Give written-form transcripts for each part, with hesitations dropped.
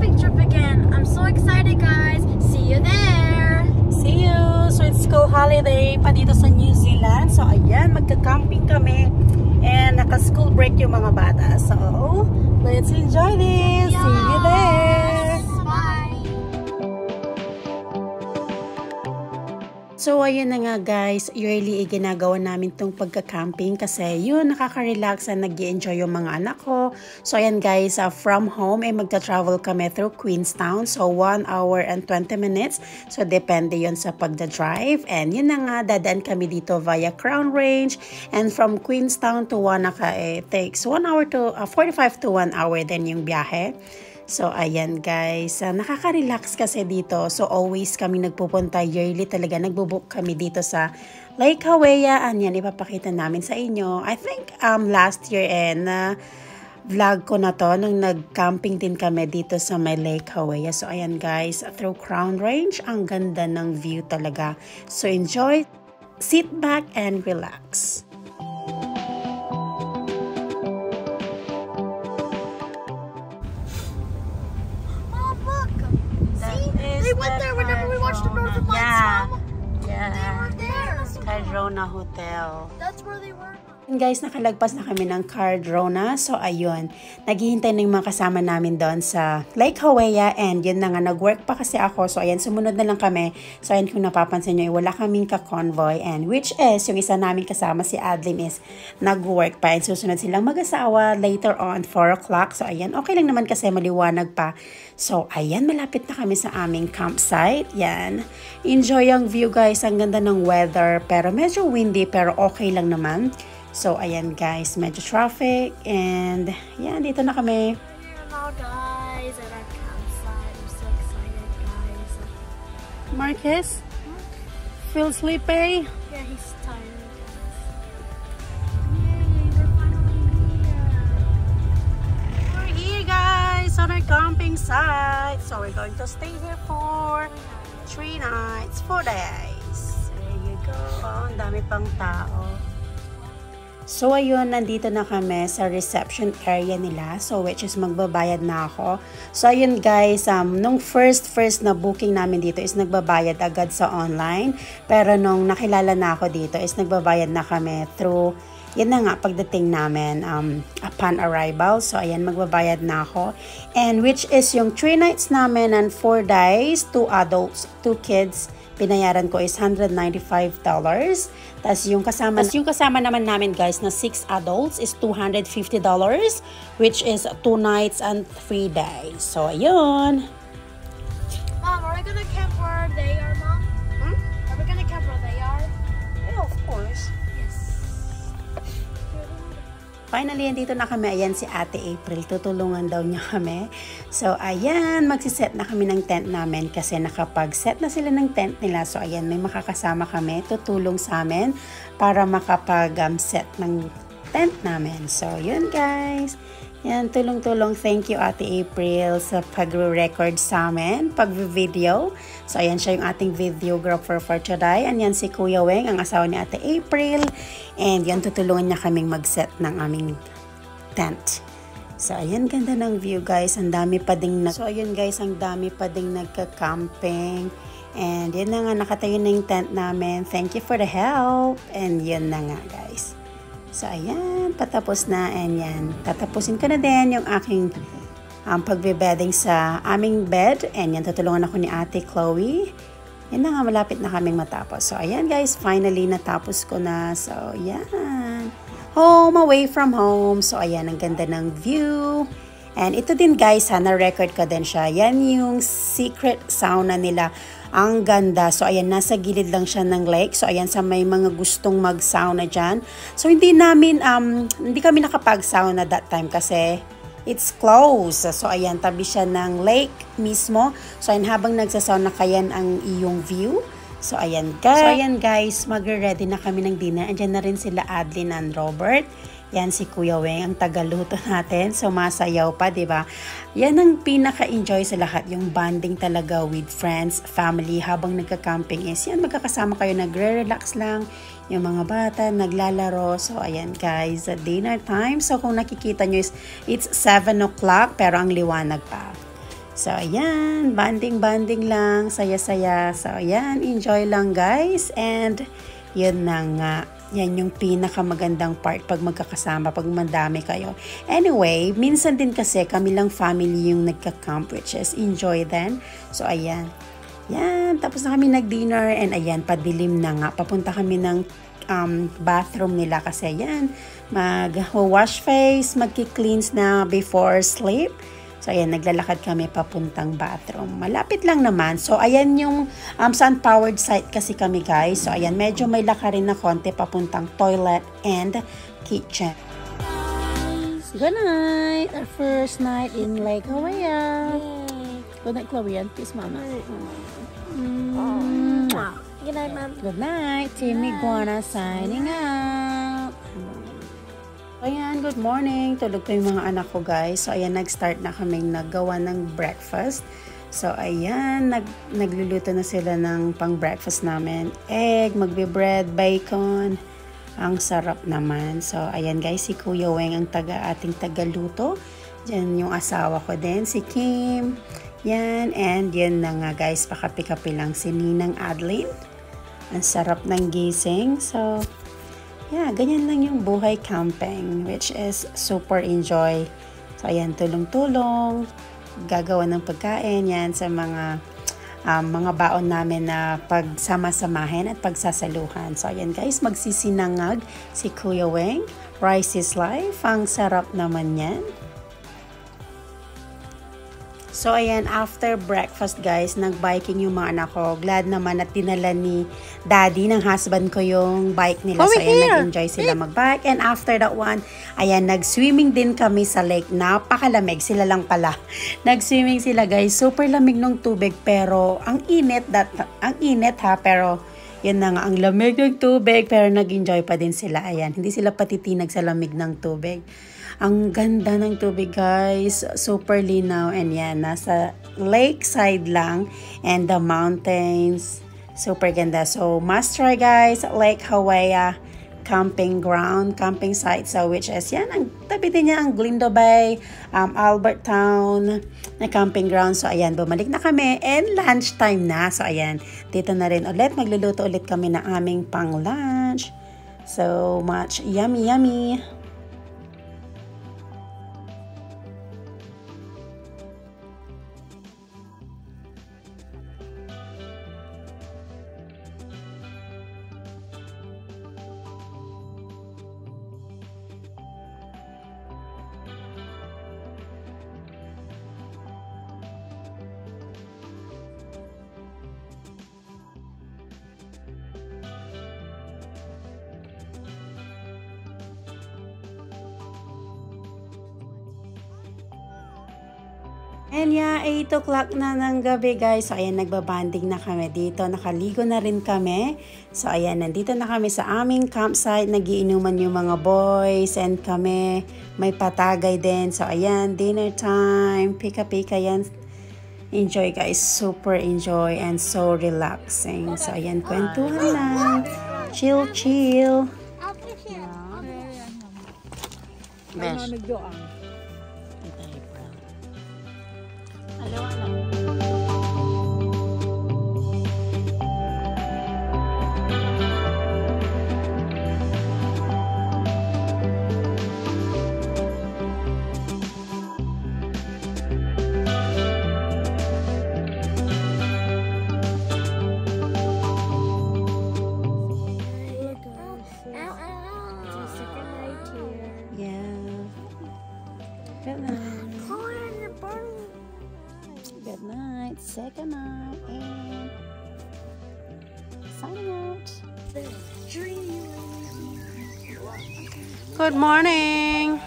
camping trip again. I'm so excited, guys. See you there. See you. So it's school holiday pa dito sa New Zealand. So ayan, magka-camping kami. And naka-school break yung mga bata. So let's enjoy this. Yes. See you there. So, ayun na nga guys, yearly ginagawa namin tong pagka-camping kasi yun, nakaka-relax and nag-i-enjoy yung mga anak ko. So, ayan guys, from home, magta-travel kami through Queenstown. So, 1 hour and 20 minutes. So, depende yun sa pagda-drive. And yun na nga, dadaan kami dito via Crown Range. And from Queenstown to Wanaka, it takes 1 hour to 45 to 1 hour din yung biyahe. So, ayan guys, nakaka-relax kasi dito. So, always kami nagpupunta, yearly talaga. Nagbubook kami dito sa Lake Hawea. Yan, ipapakita namin sa inyo. I think last year vlog ko na to nung nag-camping din kami dito sa may Lake Hawea. So, ayan guys, through Crown Range, ang ganda ng view talaga. So, enjoy, sit back and relax. They went there whenever we watched the Northern Lights. Yeah. They were there. Cardrona Hotel. That's where they were. And guys, nakalagpas na kami ng Cardrona. So, ayun. Naghihintay na yung mga kasama namin doon sa Lake Hawea. And yun na nga, nag-work pa kasi ako. So, ayan, sumunod na lang kami. So, ayan, kung napapansin nyo, wala kaming ka-convoy. And which is, yung isa namin kasama, si Adlin, is nag-work pa. And susunod silang mag-asawa later on, 4 o'clock. So, ayan, okay lang naman kasi maliwanag pa. So, ayan, malapit na kami sa aming campsite. Yan. Enjoy ang view, guys. Ang ganda ng weather. Pero medyo windy, pero okay lang naman. So, ayan guys, medyo traffic, and yan, dito na kami. Hello guys, at our campsite. I'm so excited, guys. Marcus? Feel sleepy? Yeah, he's tired. Yay, we're finally here. We're here guys, on our camping site. So, we're going to stay here for 3 nights, 4 days. There you go. Oh, ang dami pang tao. So, ayun, nandito na kami sa reception area nila. So, which is magbabayad na ako. So, ayun guys, nung first na booking namin dito is nagbabayad agad sa online. Pero nung nakilala na ako dito is nagbabayad na kami through, yan na nga, pagdating namin upon arrival. So, ayan, magbabayad na ako. And which is yung 3 nights namin and 4 days, 2 adults, 2 kids. Pinayaran ko is $195. Tapos yung kasama naman namin guys na 6 adults is $250, which is 2 nights and 3 days. So, ayun. Mom, are we gonna camp where they are, Mom? Are we gonna camp where they are? Yeah, of course. Yes. Finally, andito na kami. Ayan si Ate April. Tutulungan daw niya kami. So, ayan. Magsiset na kami ng tent namin kasi nakapag-set na sila ng tent nila. So, ayan. May makakasama kami. Tutulong sa amin para makapag-set ng tent namin. So, yun guys. Yan, tulong-tulong. Thank you Ate April sa pag-record sa amin, pag-video. So, ayan siya yung ating videographer for today. And yan si Kuya Weng, ang asawa ni Ate April. And yan, tutulungan niya kaming mag-set ng aming tent. So, ayan, ganda ng view guys. Ang dami pa ding So, ayan guys, ang dami pa ding nagka-camping. And yun na nga, nakatayo na yung tent namin. Thank you for the help. And yun na nga guys. So, ayan, patapos na, and yan. Tatapusin ko na din yung aking pagbe-bedding sa aming bed. And yan, tutulungan ako ni Ate Chloe. Yan na nga, malapit na kaming matapos. So, ayan guys, finally natapos ko na. So, yan. Home, away from home. So, ayan, ang ganda ng view. And ito din guys, na-record ko din siya. Yan yung secret sauna nila. Ang ganda. So, ayan, nasa gilid lang siya ng lake. So, ayan, sa may mga gustong mag-sauna dyan. So, hindi kami nakapag-sauna that time kasi it's closed. So, ayan, tabi siya ng lake mismo. So, ayan, habang nagsasauna kayan ang iyong view. So, ayan guys, magre-ready na kami ng dinner. Andyan na rin sila Adlin and Robert. Yan si Kuya Weng, ang tagaluto natin. So, masayaw pa, diba? Yan ang pinaka-enjoy sa lahat. Yung bonding talaga with friends, family, habang nagka-camping is yan, magkakasama kayo, nagre-relax lang. Yung mga bata, naglalaro. So, ayan guys, dinner time. So, kung nakikita nyo is, it's 7 o'clock, pero ang liwanag pa. So, ayan, banding-banding lang, saya-saya. So, ayan, enjoy lang guys. And, yun na nga. Yan yung pinakamagandang part pag magkakasama, pag madami kayo. Anyway, minsan din kasi kami lang family yung nagka-camp, which is enjoy then. So, ayan. Yan, tapos na kami nag-dinner and ayan, padilim na nga. Papunta kami ng bathroom nila kasi yan, mag-wash face, magki-cleans na before sleep. So, ayan, naglalakad kami papuntang bathroom. Malapit lang naman. So, ayan yung sun-powered site kasi kami, guys. So, ayan, medyo may lakarin na konti papuntang toilet and kitchen. Good night! Our first night in Lake Hawaiian. Good night, Chloe. And kiss mama. Good night, Mom. Good night. Team Iguana signing out. Ayan, good morning. Tulog pa yung mga anak ko, guys. So, ayan, nag-start na kaming naggawa ng breakfast. So, ayan, nagluluto na sila ng pang-breakfast namin. Egg, magbe-bread, bacon. Ang sarap naman. So, ayan, guys, si Kuya Weng ang ating tagaluto. Diyan yung asawa ko din, si Kim. Yan, and yan na nga, guys, pakapi-kapi lang si Ninang Adeline. Ang sarap ng gising. So, yeah, ganyan lang yung buhay camping, which is super enjoy. So, ayan, tulong-tulong, gagawa ng pagkain, yan sa mga baon namin na pagsama-samahin at pagsasaluhan. So, ayan guys, magsisinangag si Kuya Weng. Rice is life. Ang sarap naman yan. So, ayan, after breakfast, guys, nag-biking yung mga anak ko. Glad naman at dinala ni daddy ng husband ko yung bike nila. So, ayan, nag-enjoy sila mag-bike. And after that one, ayan, nag-swimming din kami sa lake. Napakalamig. Sila lang pala. Nag-swimming sila, guys. Super lamig ng tubig. Pero, ang init ha. Pero, yun na nga, ang lamig ng tubig. Pero, nag-enjoy pa din sila. Ayan, hindi sila patitinag sa lamig ng tubig. Ang ganda ng tubig, guys. Super linaw. And yan, nasa lakeside lang. And the mountains. Super ganda. So, must try, guys. Lake Hawaiian camping ground, camping site. So, which is yan. Ang tabi din niya ang Glendo Bay, Albert Town na camping ground. So, ayan, bumalik na kami. And lunchtime na. So, ayan, dito na rin ulit. Magluluto ulit kami ng aming pang-lunch. So much yummy, yummy. And yeah, 8 o'clock na ng gabi, guys. So, ayan, nagbabanding na kami dito. Nakaligo na rin kami. So, ayan, nandito na kami sa aming campsite. Nagiinuman yung mga boys and kami. May patagay din. So, ayan, dinner time. Pika-pika yan. Enjoy, guys. Super enjoy and so relaxing. So, ayan, kwentuhan lang. Chill, chill. Besh. Good night. Second night and signing out. Good morning.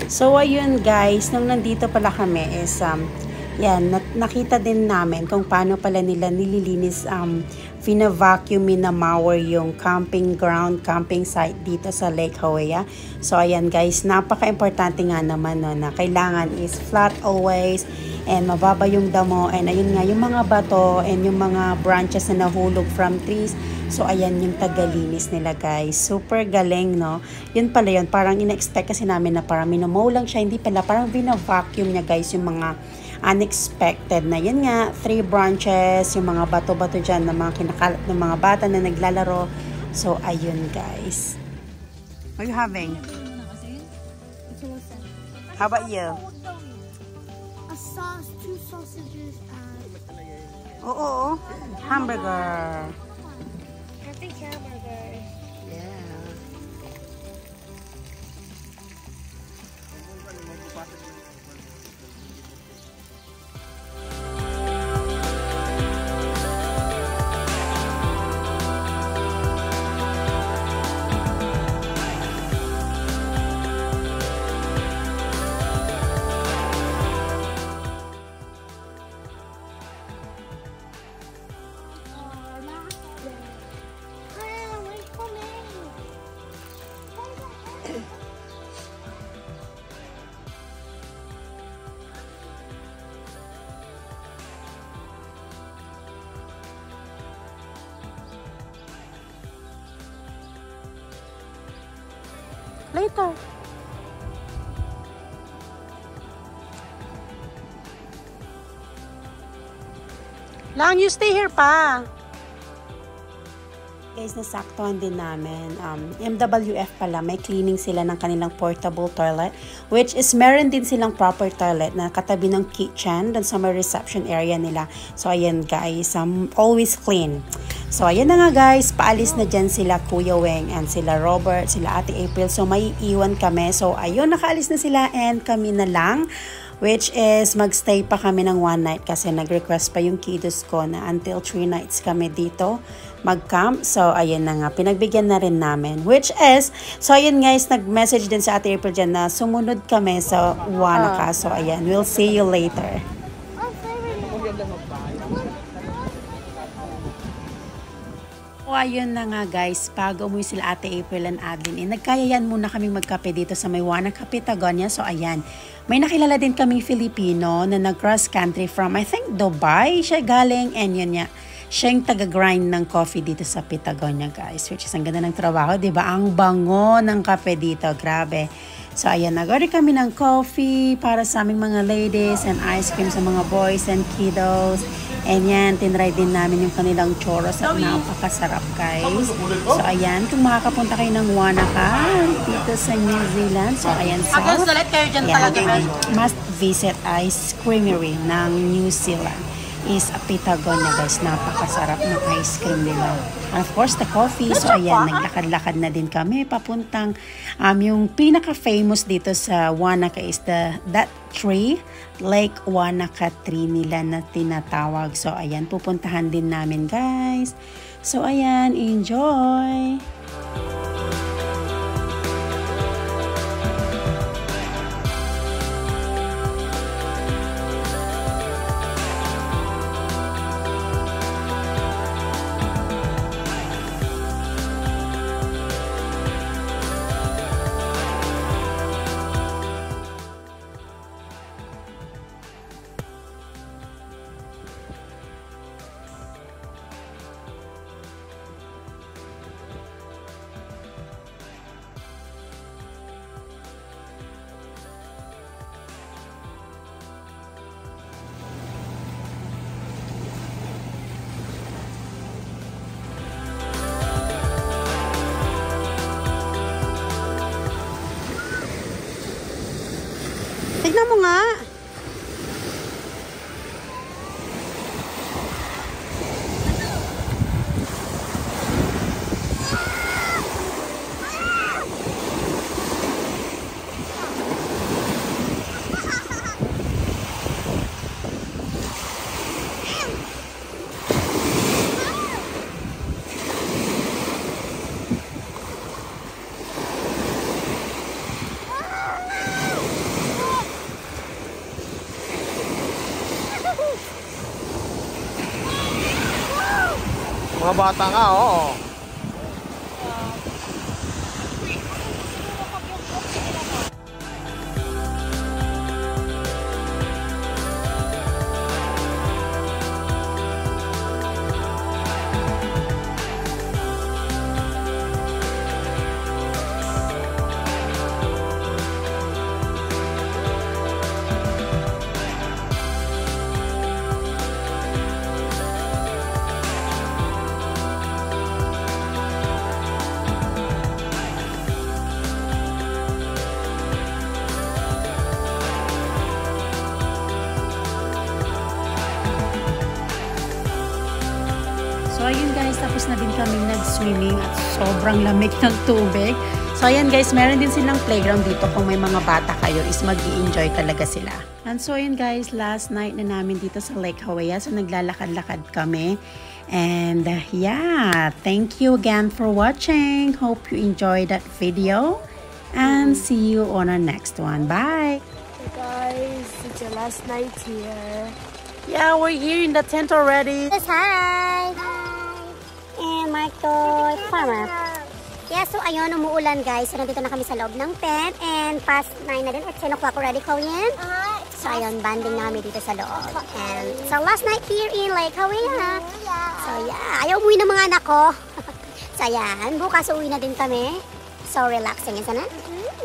So, ayun guys, nung nandito pala kami is, yan, nakita din namin kung paano pala nila nililinis vina-vacuum, minamawer yung camping ground, camping site dito sa Lake Hawea. So ayan guys, napaka-importante nga naman no, na kailangan is flat always and mababa yung damo, and ayun nga yung mga bato and yung mga branches na nahulog from trees. So ayan yung tagalinis nila guys, super galing no. Yun pala yun, parang ina-expect kasi namin na parang minomow lang siya, hindi pala, parang vina-vacuum niya guys yung mga unexpected na yun nga, 3 branches, yung mga bato-bato dyan na mga kinakalat ng mga bata na naglalaro. So ayun guys. What are you having? How about you? A sauce, 2 sausages, and Oo, hamburger. I think hamburger. Yeah. Later. Lang, you stay here pa. Guys, nasaktuhan din namin. MWF pala, may cleaning sila ng kanilang portable toilet, which is meron din silang proper toilet na katabi ng kitchen dun sa may reception area nila. So, ayan guys, always clean. So, ayan na nga guys, paalis na dyan sila Kuya Weng and sila Robert, sila Ate April. So, may iwan kami. So, ayun, nakaalis na sila and kami na lang. Which is, magstay pa kami ng 1 night kasi nag-request pa yung kiddos ko na until 3 nights kami dito mag-camp. So, ayun na nga, pinagbigyan na rin namin. Which is, so ayun guys, nag-message din sa Ate April dyan na sumunod kami sa Wanaka. So, ayan, we'll see you later. O ayun na nga guys, bago umuwi sila Ate April and Adeline, nagkayayan muna kaming magkape dito sa may Wanaka, Patagonia. So ayan, may nakilala din kaming Filipino na nag-cross country from, I think, Dubai siya galing, and yun niya, siya yung taga-grind ng coffee dito sa Patagonia guys, which is ang ganda ng trabaho, diba? Ang bango ng kape dito, grabe. So ayan, nag-order kami ng coffee para sa aming mga ladies and ice cream sa mga boys and kiddos. And yan, tinry din namin yung kanilang churros at napakasarap guys. So ayan, kung makakapunta kayo ng Wanaka dito sa New Zealand, so ayan, so ayan, must visit Ice Creamery ng New Zealand is a Patagonia guys. Napakasarap ng ice cream nila. And of course, the coffee. So ayan, naglakad-lakad na din kami papuntang yung pinaka-famous dito sa Wanaka is that tree, Lake Wanaka tree nila na tinatawag. So ayan, pupuntahan din namin guys. So ayan, enjoy! Tignan mo nga. Mga bata nga, oo. So ayun guys, tapos na din kami nag-swimming at sobrang lamig ng tubig. So ayan guys, meron din silang playground dito. Kung may mga bata kayo is mag-i-enjoy talaga sila. And so ayun guys, last night na namin dito sa Lake Hawaya. So naglalakad-lakad kami. And yeah, thank you again for watching. Hope you enjoyed that video. And see you on our next one. Bye! Hey guys, it's your last night here. Yeah, we're here in the tent already. Yes, hi! And Marco Farmer. Yeah, so ayun, umuulan guys. So nandito na kami sa loob ng tent. And past 9 na din, at 10 o'clock already, Korean. So ayun, banding na kami dito sa loob. And it's our last night here in Lake Hawaya. So yeah, ayaw umuwi ng mga anak ko. So ayan, bukas uwi na din kami. So relaxing, isn't it?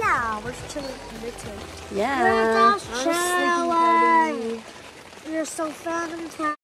Yeah, we're chilling in the tent. Yeah. Shower. You're so fantastic.